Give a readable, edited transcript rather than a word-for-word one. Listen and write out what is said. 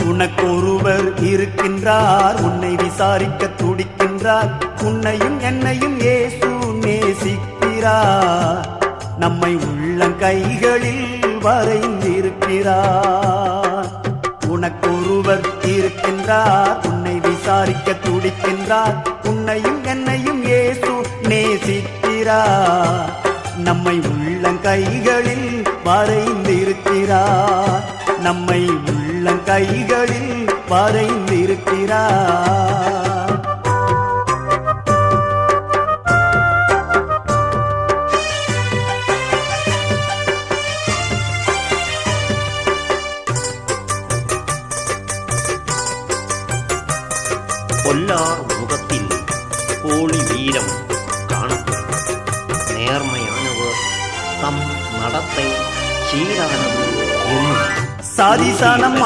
உனக்கொருவர் இருக்கின்றார், உன்னை விசாரிக்க துடிக்கின்றார். உன்னையும் என்னையும் இயேசு நேசிக்கிறார், நம்மை உள்ளங்கைகளில் வரைந்திருக்கிறார். உனக்கொருவர் இருக்கின்றார், உன்னை விசாரிக்க துடிக்கின்றார். உன்னையும் என்னையும் இயேசு நேசிக்கிறார், நம்மை உள்ளங்கைகளில் வரைந்திருக்கிறார். நம்மை உள்ளங்கைகளில் வரைந்திருக்கிறார். பொல்லார் முகத்தில் போலி வீரம் காணப்படும். நேர்மையானவர் தம் நடத்தை சீரானது என்னும் சாதிசானம்